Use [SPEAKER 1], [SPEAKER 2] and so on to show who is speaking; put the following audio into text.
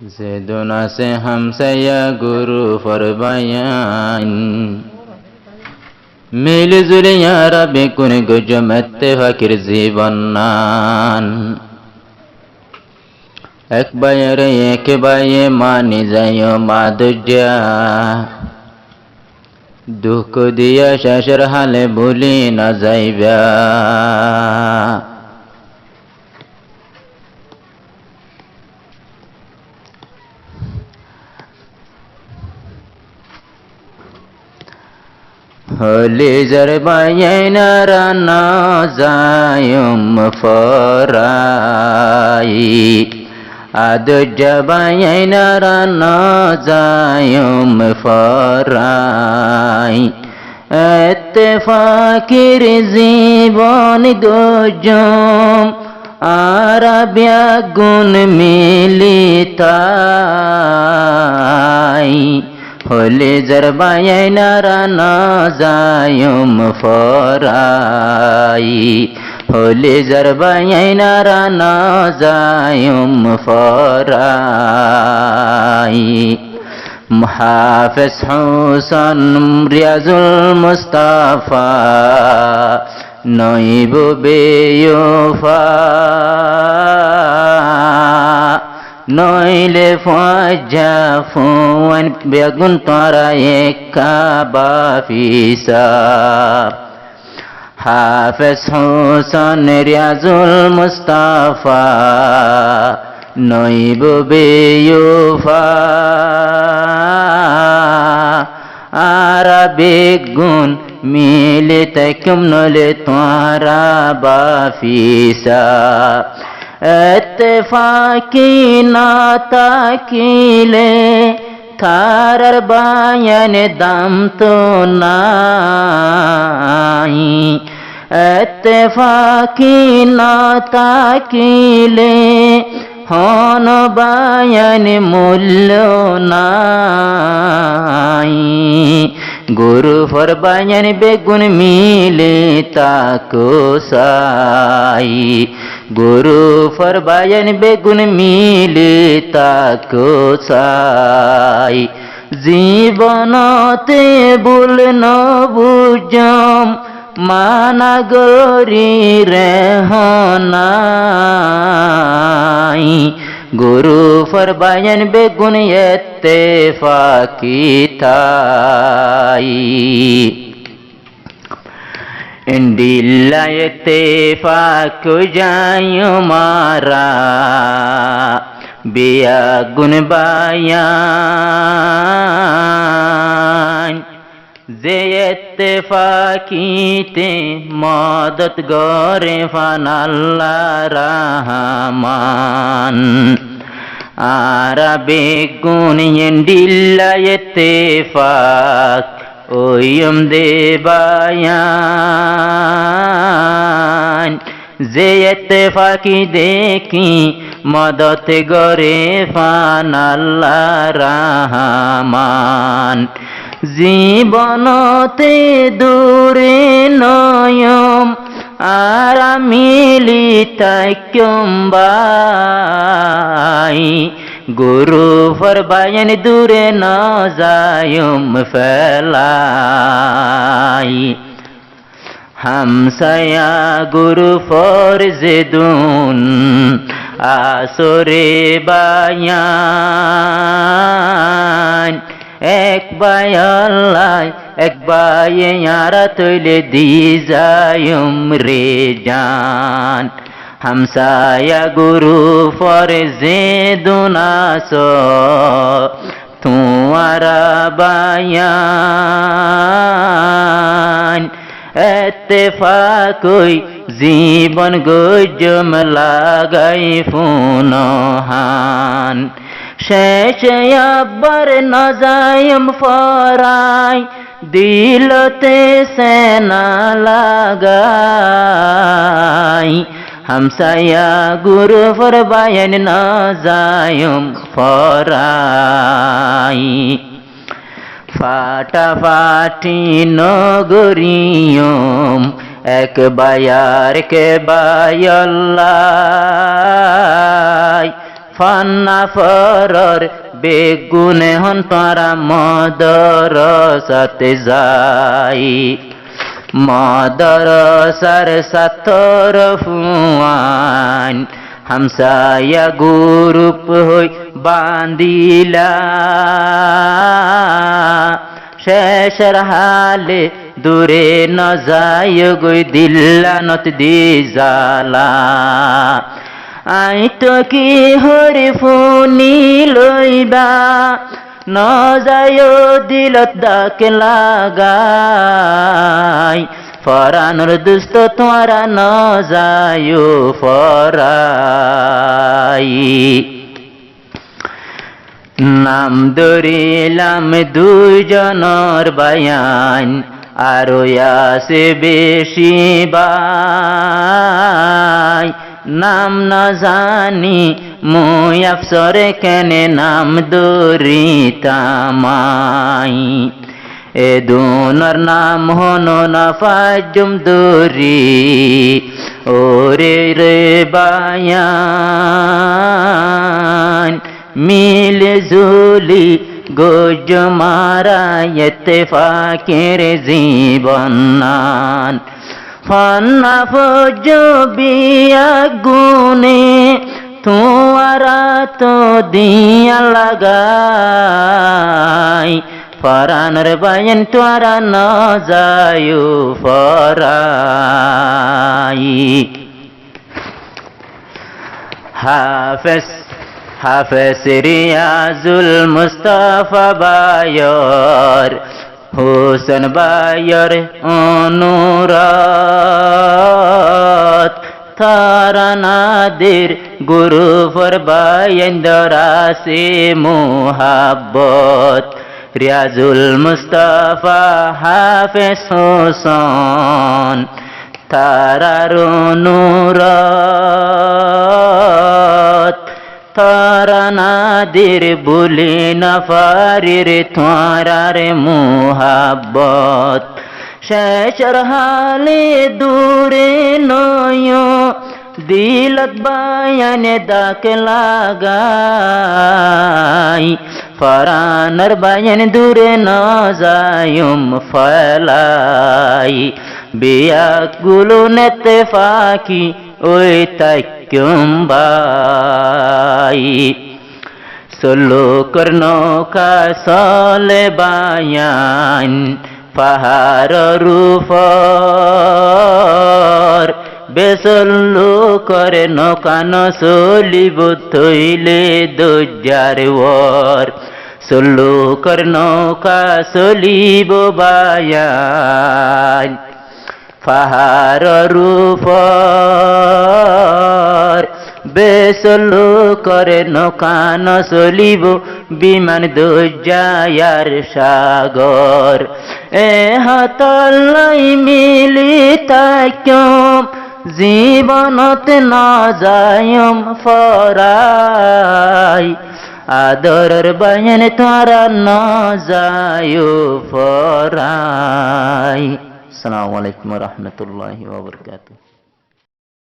[SPEAKER 1] زدنا سے ہم سے یا گرو فرمائیں মিল জুড়ে রাবে কোন গজমতে ফাকির জীবনান এক বাইরে এক বাইয়ে মানি যায় মাদুজা দুঃখ দিয়া শেষের হালে ভুলি না যাইবা হলি জর বাইনারা না যায়ম ফরাই আদুজ বাইনারা না যায়ম ফরাই ইত্তেফাকির জীবন গজম আরাবিয়া গুণ মিলিতাই হলে জরবায়নারা না যায়ম ফরাই হলে জরবায়নারা না যায়ম ফরাই হাফেজ হুসেন রিয়াজুল মুস্তাফা নইব বেয়ফা নইলে ফাজা ফুন বেগুন তারা একা বাফিসা হাফেজ হুসেন রিয়াজুল মুস্তাফা নইব বেয়ফা আরাবিক গুণ মিলে তকুম নলে তারা বাফিসা ইত্তেফাকি না তাকিলে থারার বায়ান দাম তো নাই ইত্তেফাকি না তাকিলে হন বায়ান মূল্য নাই গুরু ফরবায়ান বেগুন মিলে তাকো সাই গুরু ফরবায়ান বেগুন মিলে তাকো সাই জীবনতে ভুল ন বুঝম মানা গরি রেহনাই গুরু ফরবায়ান বেগুন ইত্তেফাকি তাই ইন্দিল্লা ইত্তেফাক যায়ো মারা বিয়া গুণ বায়ান যে ইত্তেফাকিতে মদত গরে ফানাল্লাহ রহমান আরাবিক গুণ ইন্দিল্লা ইত্তেফাক ওয়ম দেবায়ান যে ইত্তেফাকি দেখি মদত গরে ফানাল্লাহ রহমান জীবনতে দূরে নয়ম আর মিলি তাইকম বাই গুরু ফরবায়ান দূরে না যায়ম ফেলাই হামসায়া গুরু ফরজেদুন আসরে বায়ান এক বায়াল্লাই এক বায়ারা তৈলে দি যায়ম রে জান হামসায়া গুরু ফরজেদুন আসো তুয়ারা বায়ান ইত্তেফাকই জীবন গজম লাগাই ফুনহান শেষে আবার না যায়ম ফরাই দিলতে সেনা লাগাই হামসায়া গুরু ফরবায়ান না যায়ম ফরাই ফাটাফাটি নগরিয়ম এক বায়ার কে বায়াল্লাই ফান্না ফরর বেগুনে হন তারা মদরসাতে যাই মদরসার সাতর ফুয়ান হামসায়া গ্রুপ হই বান্দিলা শেষের হালে দূরে ন যায় গই দিল্লানত দি জালা আই তো কি হরে ফোনি লইবা ন যায় দিলত ডাক লাগাই ফরানোর দুস্ত তোরা ন যায় ফরাই নাম ধরিলাম দুজনের বায়ান আরো আছে বেশি বাই নাম না জানি মুই আফসরে কেনে নাম দরিতামাই এ দুনর নাম হনো না ফাজুম দরি ওরে রে বায়ান মিলে জুলি গোজ মারা ইত্তেফাকের জীবন নান ফান্না ফজ বিয়া গুনে তোয়ারা তো দিয়া লাগাই ফরানোর বায়ন তোরা ন যায় ফরাই হাফেজ রিয়াজুল মুস্তাফা বায়র হোসেন বায়র অনুরাত তারানাদের গুরু ফর বায়ন দরাসে মোহাব্বত রিয়াজুল মুস্তাফা হাফেজ হোসেন তারার অনুরাত তারানাদের বলে না পারির তোরার মোহাব্বত শেষের হালে দূরে নয় দিলত বায়ানে ডাক লাগাই ফরানোর বায়ান দূরে ন যায়ুম ফলাই বিয়াগুলো নেতে ফাঁকি ওই তাইকুম বাই সলো নৌকা সলে বায়ান পাহাড় উপর বেসল্লু করে নৌকান চলিব থইলে দরজার ওর সল্লু কর নৌকা চলিব বায়ান পাহাড় উপর বেসল্লু করে নৌকান চলিব বিমান দরজার সাগর এ হাতলাই মিলি তাইকম জীবনত না যায়ম ফরাই আদরের বায়ন তারা না যায় ফরাই। আসসালামু আলাইকুম ওয়া রাহমাতুল্লাহি ওয়া বারাকাতুহু।